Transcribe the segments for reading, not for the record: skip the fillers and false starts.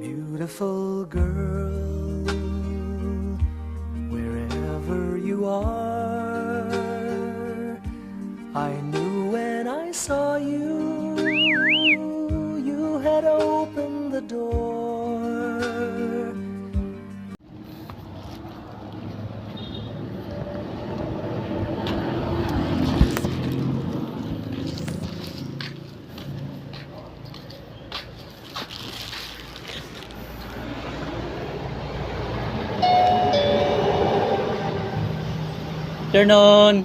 Beautiful girl, wherever you are, I knew when I saw you, you had opened the door. Afternoon.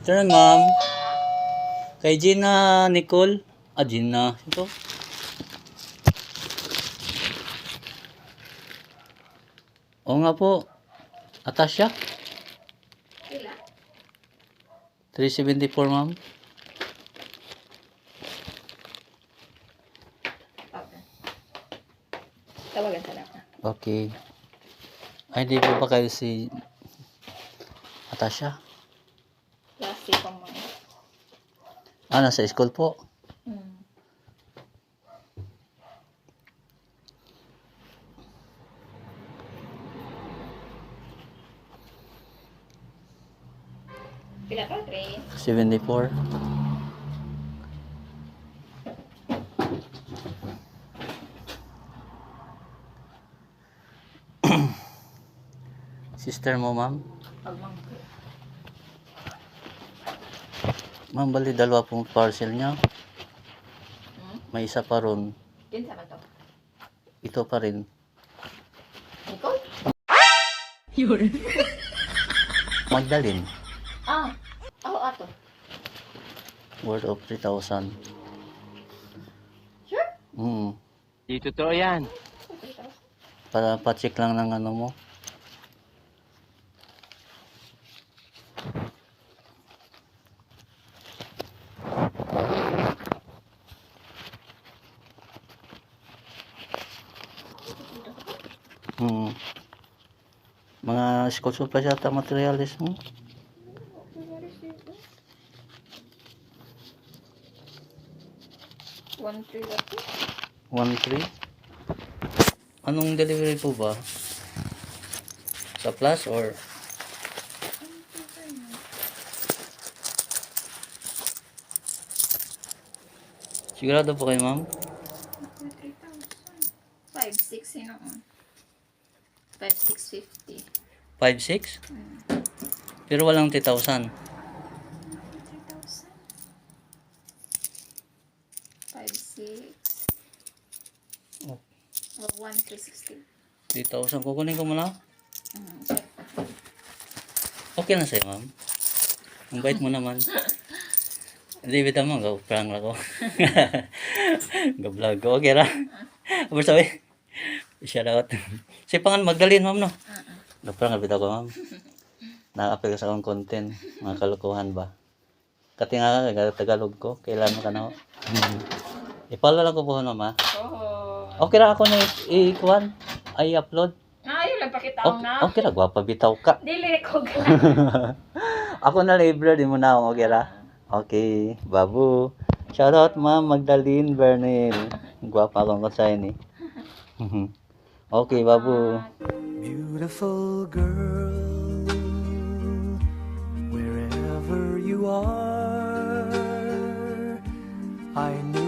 Afternoon, ma'am. Kay Gina Nicole. Gina. Ito. Oo nga po. Atasha. 374, ma'am. Okay. Tawagan sa lang. Okay. Ay, hindi po ba kayo si Atasha? Klase pang mga. Nasa school po. Pila ka, 3? 74. Sister mo, ma'am? Pagmangko. Ma'am, bali dalawa pong parcel niya. May isa pa ron. Kinsa man to? Ito pa rin. Nicole? Magdalene. Oo, ato. Worth of 3,000. Sure? Di totoo yan. Para pa-check lang ng ano mo. Mga school supplies yata materialis mo. One, three, ako. 1,300. Anong delivery po ba? Sa plus or? Sigurado po kayo, ma'am? 5,600 yun ako. 5,650. 5,600? Pero walang 3,000. 5,600. Oh. 1,360. 3,000. Kukunin ko muna. Sure. Okay na sa'yo, ma'am. Ang bait mo naman. Hindi, bita mo. Go-prank ako. Go-vlog ko. Okay ra. Apa sabi? Shout out. Si pangan Magdalene, ma'am, no? Go-prank bita ko, ma'am. Na-apel sa akong content. Mga kalukuhan ba? Kati nga Tagalog ko. Kailan mo ka na ako? I-follow lang ko po, ma'am, ha? Oo. Okay ra ako na i-kuhan. Ay, upload. Ayun lang pakitaw na. Okay ra, gwapa bitaw ka. Dili ko ka. Ako na libre, di mo na ako. Okay ra? Okay, babu. Shoutout, ma'am Magdalene Bernil. Gwapa akong konsayin eh. Okay, babu. Beautiful girl, wherever you are, I knew